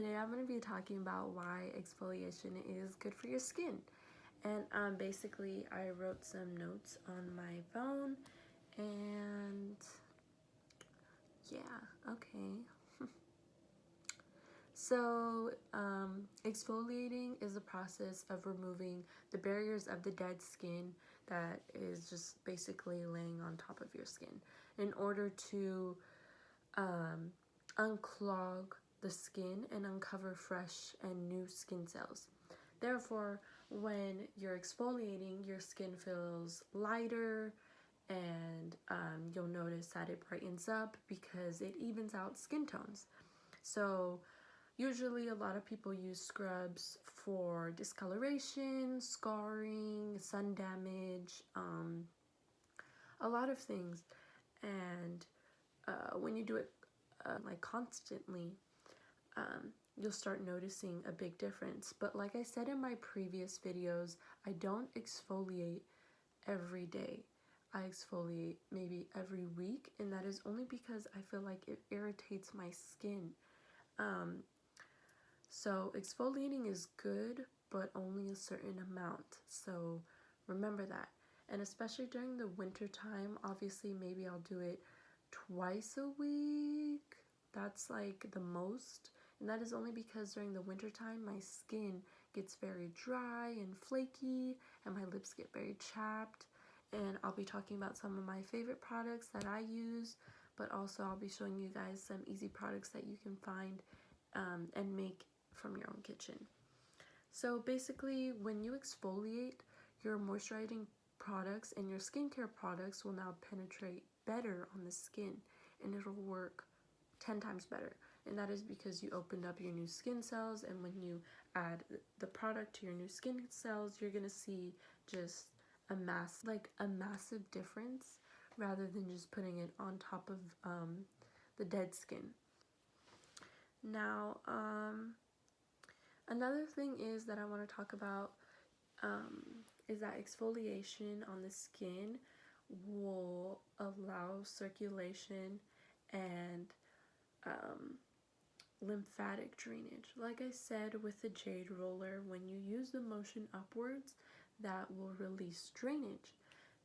today I'm going to be talking about why exfoliation is good for your skin. And basically I wrote some notes on my phone and yeah, okay. Exfoliating is the process of removing the barriers of the dead skin that is just basically laying on top of your skin in order to unclog the skin and uncover fresh and new skin cells. Therefore, when you're exfoliating, your skin feels lighter and you'll notice that it brightens up because it evens out skin tones. So usually a lot of people use scrubs for discoloration, scarring, sun damage, a lot of things. And when you do it like constantly, you'll start noticing a big difference. But like I said in my previous videos, I don't exfoliate every day. I exfoliate maybe every week, and that is only because I feel like it irritates my skin. So exfoliating is good, but only a certain amount. So remember that. And especially during the winter time, obviously maybe I'll do it twice a week. That's like the most. And that is only because during the winter time my skin gets very dry and flaky and my lips get very chapped. And I'll be talking about some of my favorite products that I use, but also I'll be showing you guys some easy products that you can find and make from your own kitchen. So basically, when you exfoliate, your moisturizing products and your skincare products will now penetrate better on the skin, and it'll work 10 times better. And that is because you opened up your new skin cells, and when you add the product to your new skin cells, you're gonna see just a massive difference rather than just putting it on top of the dead skin. Now, another thing is that I want to talk about is that exfoliation on the skin will allow circulation and lymphatic drainage. Like I said with the jade roller, when you use the motion upwards, that will release drainage.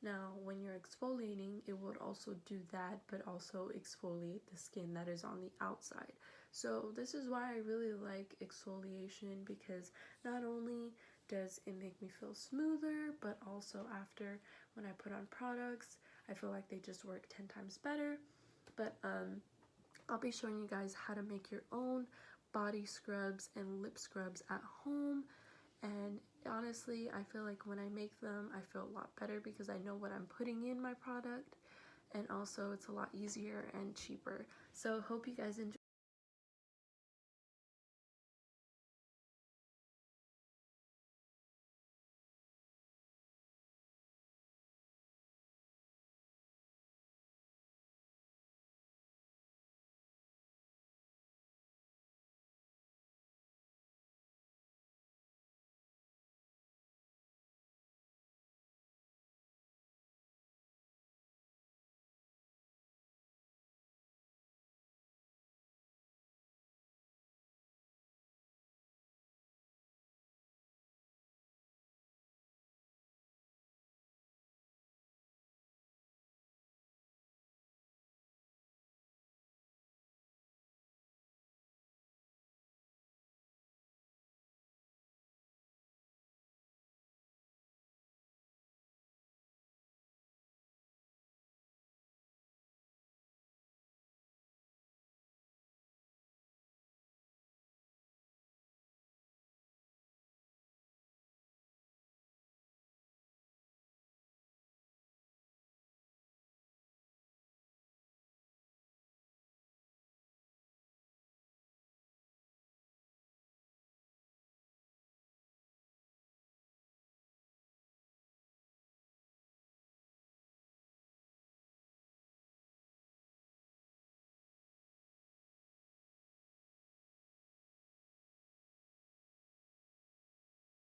Now, when you're exfoliating, it would also do that, but also exfoliate the skin that is on the outside. So this is why I really like exfoliation, because not only does it make me feel smoother, but also after when I put on products, I feel like they just work 10 times better. But I'll be showing you guys how to make your own body scrubs and lip scrubs at home. And honestly, I feel like when I make them, I feel a lot better because I know what I'm putting in my product, and also it's a lot easier and cheaper. So hope you guys enjoy.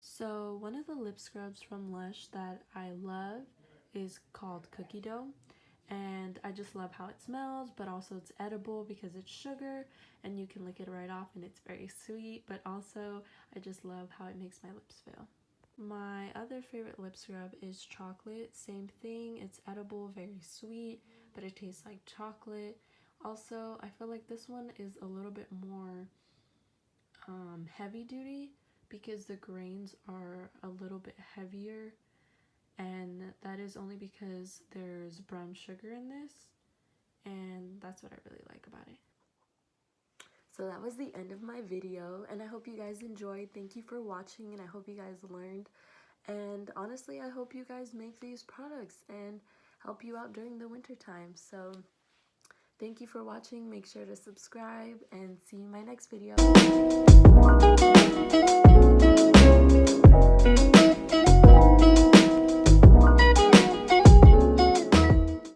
So one of the lip scrubs from Lush that I love is called Cookie Dough, And I just love how it smells, but also it's edible because it's sugar and you can lick it right off and it's very sweet, but also I just love how it makes my lips feel. My other favorite lip scrub is chocolate. Same thing, it's edible, very sweet, but it tastes like chocolate. Also, I feel like this one is a little bit more heavy duty because the grains are a little bit heavier, and that is only because there's brown sugar in this, and that's what I really like about it. So that was the end of my video, and I hope you guys enjoyed. Thank you for watching, and I hope you guys learned. And honestly, I hope you guys make these products and help you out during the winter time. So thank you for watching. Make sure to subscribe and see you in my next video.